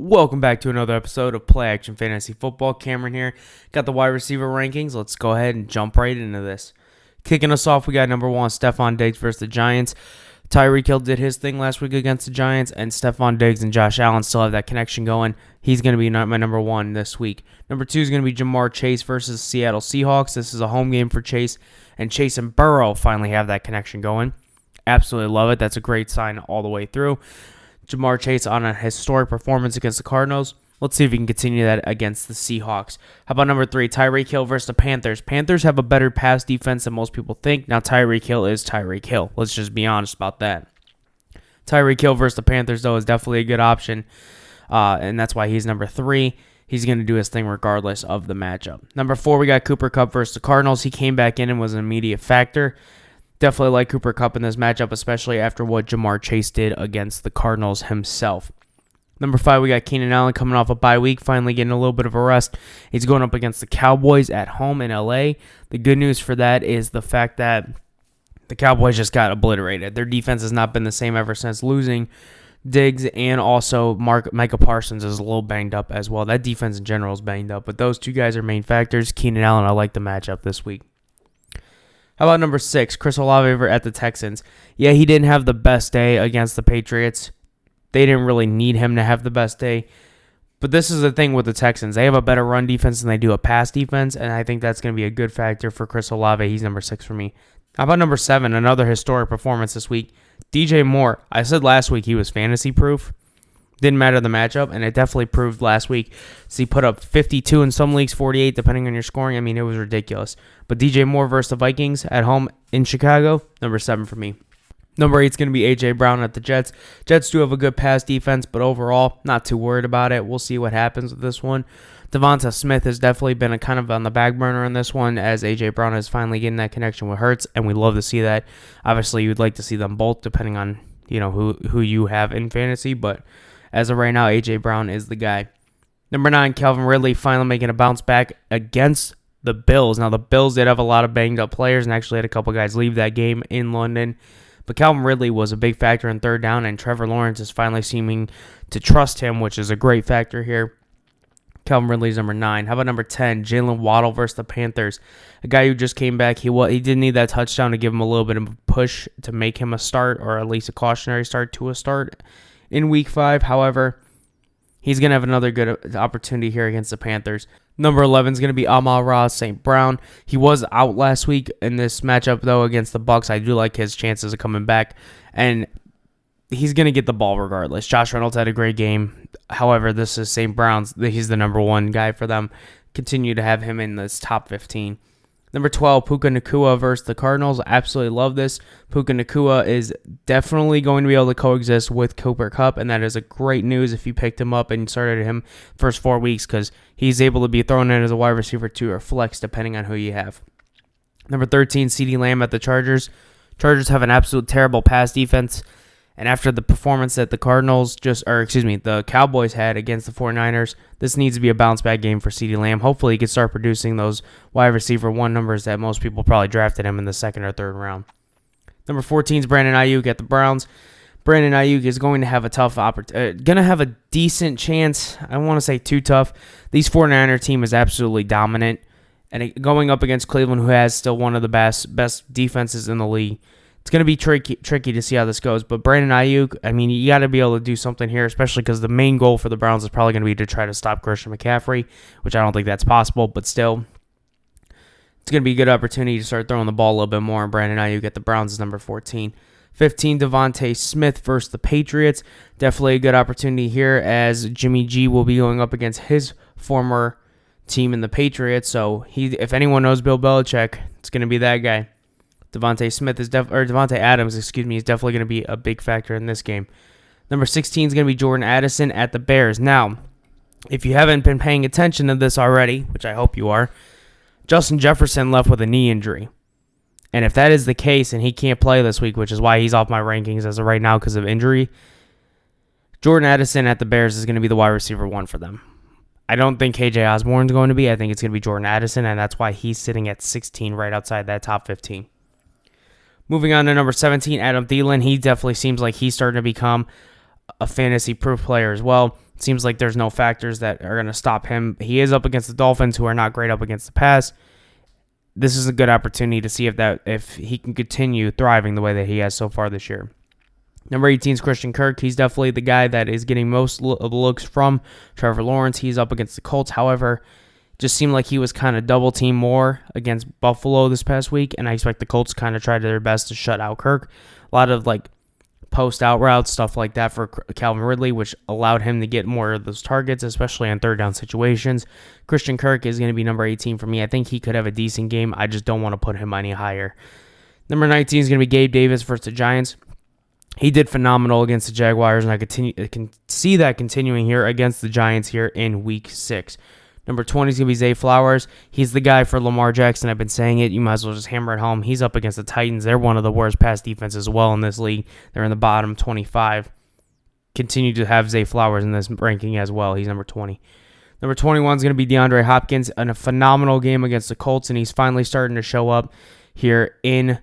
Welcome back to another episode of Play Action Fantasy Football. Cameron here. Got the wide receiver rankings. Let's go ahead and jump right into this. Kicking us off, we got number one, Stefon Diggs versus the Giants. Tyreek Hill did his thing last week against the Giants, and Stefon Diggs and Josh Allen still have that connection going. He's going to be my number one this week. Number two is going to be Jamar Chase versus Seattle Seahawks. This is a home game for Chase, and Chase and Burrow finally have that connection going. Absolutely love it. That's a great sign all the way through. Jamar Chase on a historic performance against the Cardinals. Let's see if we can continue that against the Seahawks. How about number three, Tyreek Hill versus the Panthers? Panthers have a better pass defense than most people think. Now, Tyreek Hill is Tyreek Hill. Let's just be honest about that. Tyreek Hill versus the Panthers, though, is definitely a good option, and that's why he's number three. He's going to do his thing regardless of the matchup. Number four, we got Cooper Kupp versus the Cardinals. He came back in and was an immediate factor. Definitely like Cooper Kupp in this matchup, especially after what Jamar Chase did against the Cardinals himself. Number five, we got Keenan Allen coming off a bye week, finally getting a little bit of a rest. He's going up against the Cowboys at home in LA. The good news for that is the fact that the Cowboys just got obliterated. Their defense has not been the same ever since losing Diggs, and also Micah Parsons is a little banged up as well. That defense in general is banged up, but those two guys are main factors. Keenan Allen, I like the matchup this week. How about number six, Chris Olave at the Texans? Yeah, he didn't have the best day against the Patriots. They didn't really need him to have the best day. But this is the thing with the Texans. They have a better run defense than they do a pass defense, and I think that's going to be a good factor for Chris Olave. He's number six for me. How about number seven, another historic performance this week? DJ Moore. I said last week he was fantasy-proof. Didn't matter the matchup, and it definitely proved last week. So he put up 52 in some leagues, 48 depending on your scoring. I mean, it was ridiculous. But DJ Moore versus the Vikings at home in Chicago, number seven for me. Number eight is going to be A.J. Brown at the Jets. Jets do have a good pass defense, but overall, not too worried about it. We'll see what happens with this one. Devonta Smith has definitely been a kind of on the back burner in this one, as A.J. Brown is finally getting that connection with Hurts, and we love to see that. Obviously, you'd like to see them both, depending on who you have in fantasy, but as of right now, A.J. Brown is the guy. Number nine, Calvin Ridley finally making a bounce back against the Bills. Now, the Bills did have a lot of banged-up players and actually had a couple guys leave that game in London. But Calvin Ridley was a big factor in third down, and Trevor Lawrence is finally seeming to trust him, which is a great factor here. Calvin Ridley's number 9. How about number 10, Jalen Waddle versus the Panthers? A guy who just came back. He did need that touchdown to give him a little bit of a push to make him a start, or at least a cautionary start to a start in Week 5. However, he's going to have another good opportunity here against the Panthers. Number 11 is going to be Amon-Ra St. Brown. He was out last week in this matchup, though, against the Bucs. I do like his chances of coming back, and he's going to get the ball regardless. Josh Reynolds had a great game. However, this is St. Brown's. He's the number one guy for them. Continue to have him in this top 15. Number 12, Puka Nacua versus the Cardinals. Absolutely love this. Puka Nacua is definitely going to be able to coexist with Cooper Kupp, and that is a great news if you picked him up and started him first 4 weeks, because he's able to be thrown in as a wide receiver 2 or flex, depending on who you have. Number 13, CeeDee Lamb at the Chargers. Chargers have an absolute terrible pass defense, and after the performance that the the Cowboys had against the 49ers, this needs to be a bounce-back game for CeeDee Lamb. Hopefully he can start producing those wide receiver 1 numbers that most people probably drafted him in the second or third round. Number 14 is Brandon Ayuk at the Browns. Brandon Ayuk is going to have a decent chance. I don't want to say too tough. These 49er team is absolutely dominant, and going up against Cleveland, who has still one of the best defenses in the league, it's going to be tricky to see how this goes. But Brandon Ayuk, I mean, you got to be able to do something here, especially because the main goal for the Browns is probably going to be to try to stop Christian McCaffrey, which I don't think that's possible. But still, it's going to be a good opportunity to start throwing the ball a little bit more. And Brandon Ayuk at the Browns is number 14. 15, Devontae Smith versus the Patriots. Definitely a good opportunity here, as Jimmy G will be going up against his former team in the Patriots. So if anyone knows Bill Belichick, it's going to be that guy. Devontae Adams, is definitely going to be a big factor in this game. Number 16 is going to be Jordan Addison at the Bears. Now, if you haven't been paying attention to this already, which I hope you are, Justin Jefferson left with a knee injury. And if that is the case and he can't play this week, which is why he's off my rankings as of right now because of injury, Jordan Addison at the Bears is going to be the wide receiver 1 for them. I don't think KJ Osborne's going to be. I think it's going to be Jordan Addison, and that's why he's sitting at 16 right outside that top 15. Moving on to number 17, Adam Thielen. He definitely seems like he's starting to become a fantasy-proof player as well. Seems like there's no factors that are going to stop him. He is up against the Dolphins, who are not great up against the pass. This is a good opportunity to see if he can continue thriving the way that he has so far this year. Number 18 is Christian Kirk. He's definitely the guy that is getting most of the looks from Trevor Lawrence. He's up against the Colts. However, just seemed like he was kind of double teamed more against Buffalo this past week, and I expect the Colts kind of tried their best to shut out Kirk. A lot of post out routes, stuff like that for Calvin Ridley, which allowed him to get more of those targets, especially on third down situations. Christian Kirk is going to be number 18 for me. I think he could have a decent game. I just don't want to put him any higher. Number 19 is going to be Gabe Davis versus the Giants. He did phenomenal against the Jaguars, and I can see that continuing here against the Giants here in Week 6. Number 20 is going to be Zay Flowers. He's the guy for Lamar Jackson. I've been saying it. You might as well just hammer it home. He's up against the Titans. They're one of the worst pass defenses as well in this league. They're in the bottom 25. Continue to have Zay Flowers in this ranking as well. He's number 20. Number 21 is going to be DeAndre Hopkins in a phenomenal game against the Colts, and he's finally starting to show up here in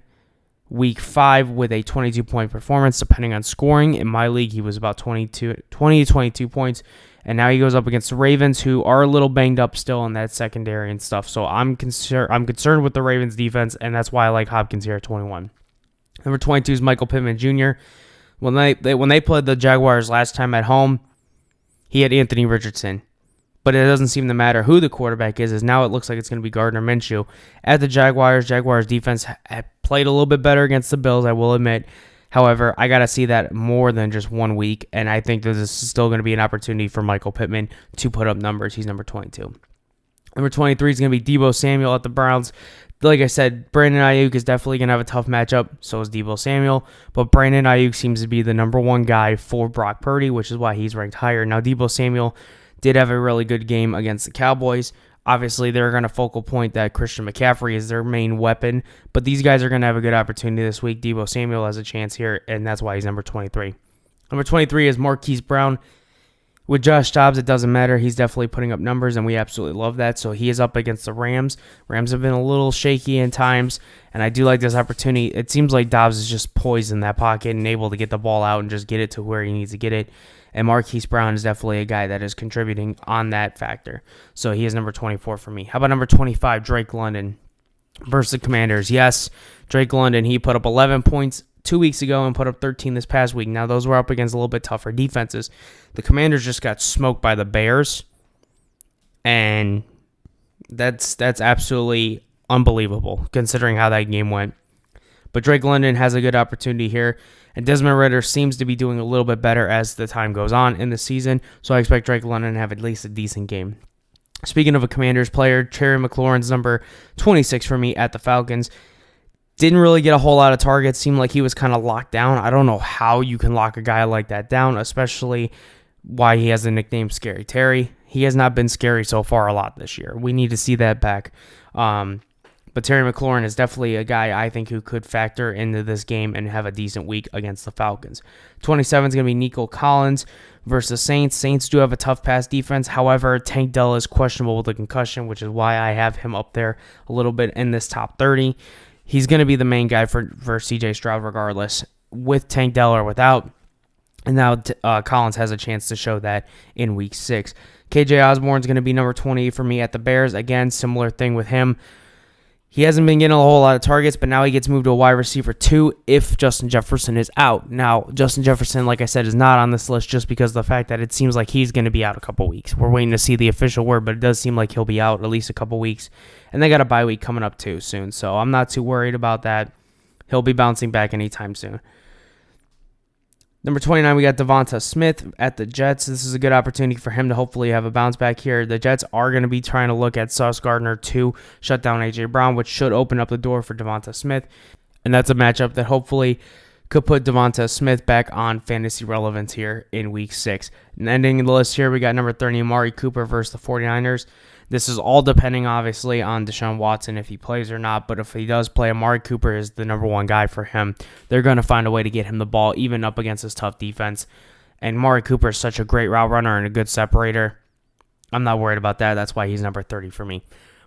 Week 5 with a 22-point performance, depending on scoring. In my league, he was about 20 to 22 points. And now he goes up against the Ravens, who are a little banged up still in that secondary and stuff. So I'm concerned with the Ravens defense, and that's why I like Hopkins here at 21. Number 22 is Michael Pittman Jr. When they played the Jaguars last time at home, he had Anthony Richardson. But it doesn't seem to matter who the quarterback is, as now it looks like it's going to be Gardner Minshew. At the Jaguars defense had played a little bit better against the Bills, I will admit. However, I got to see that more than just 1 week, and I think that this is still going to be an opportunity for Michael Pittman to put up numbers. He's number 22. Number 23 is going to be Deebo Samuel at the Browns. Like I said, Brandon Ayuk is definitely going to have a tough matchup. So is Deebo Samuel. But Brandon Ayuk seems to be the number one guy for Brock Purdy, which is why he's ranked higher. Now, Deebo Samuel did have a really good game against the Cowboys. Obviously, they're going to focal point that Christian McCaffrey is their main weapon, but these guys are going to have a good opportunity this week. Deebo Samuel has a chance here, and that's why he's number 23. Number 23 is Marquise Brown. With Josh Dobbs, it doesn't matter. He's definitely putting up numbers, and we absolutely love that. So he is up against the Rams. Rams have been a little shaky in times, and I do like this opportunity. It seems like Dobbs is just poised in that pocket and able to get the ball out and just get it to where he needs to get it. And Marquise Brown is definitely a guy that is contributing on that factor. So he is number 24 for me. How about number 25, Drake London versus the Commanders? Yes, Drake London, he put up 11 points 2 weeks ago and put up 13 this past week. Now, those were up against a little bit tougher defenses. The Commanders just got smoked by the Bears, and that's absolutely unbelievable considering how that game went. But Drake London has a good opportunity here, and Desmond Ridder seems to be doing a little bit better as the time goes on in the season, so I expect Drake London to have at least a decent game. Speaking of a Commanders player, Terry McLaurin's number 26 for me at the Falcons. Didn't really get a whole lot of targets. Seemed like he was kind of locked down. I don't know how you can lock a guy like that down, especially why he has the nickname Scary Terry. He has not been scary so far a lot this year. We need to see that back. But Terry McLaurin is definitely a guy I think who could factor into this game and have a decent week against the Falcons. 27 is going to be Nico Collins versus Saints. Saints do have a tough pass defense. However, Tank Dell is questionable with a concussion, which is why I have him up there a little bit in this top 30. He's going to be the main guy for C.J. Stroud regardless, with Tank Dell or without. And now Collins has a chance to show that in Week 6. KJ Osborne's going to be number 28 for me at the Bears. Again, similar thing with him. He hasn't been getting a whole lot of targets, but now he gets moved to a wide receiver 2 if Justin Jefferson is out. Now, Justin Jefferson, like I said, is not on this list just because of the fact that it seems like he's going to be out a couple weeks. We're waiting to see the official word, but it does seem like he'll be out at least a couple weeks. And they got a bye week coming up too soon, so I'm not too worried about that. He'll be bouncing back anytime soon. Number 29, we got Devonta Smith at the Jets. This is a good opportunity for him to hopefully have a bounce back here. The Jets are going to be trying to look at Sauce Gardner to shut down A.J. Brown, which should open up the door for Devonta Smith. And that's a matchup that hopefully could put Devonta Smith back on fantasy relevance here in Week 6. And ending the list here, we got number 30, Amari Cooper versus the 49ers. This is all depending, obviously, on Deshaun Watson, if he plays or not. But if he does play, Amari Cooper is the number one guy for him. They're going to find a way to get him the ball, even up against his tough defense. And Amari Cooper is such a great route runner and a good separator. I'm not worried about that. That's why he's number 30 for me.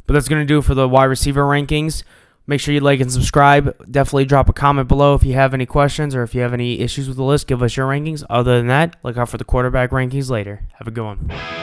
But that's going to do it for the wide receiver rankings. Make sure you like and subscribe. Definitely drop a comment below if you have any questions or if you have any issues with the list. Give us your rankings. Other than that, look out for the quarterback rankings later. Have a good one.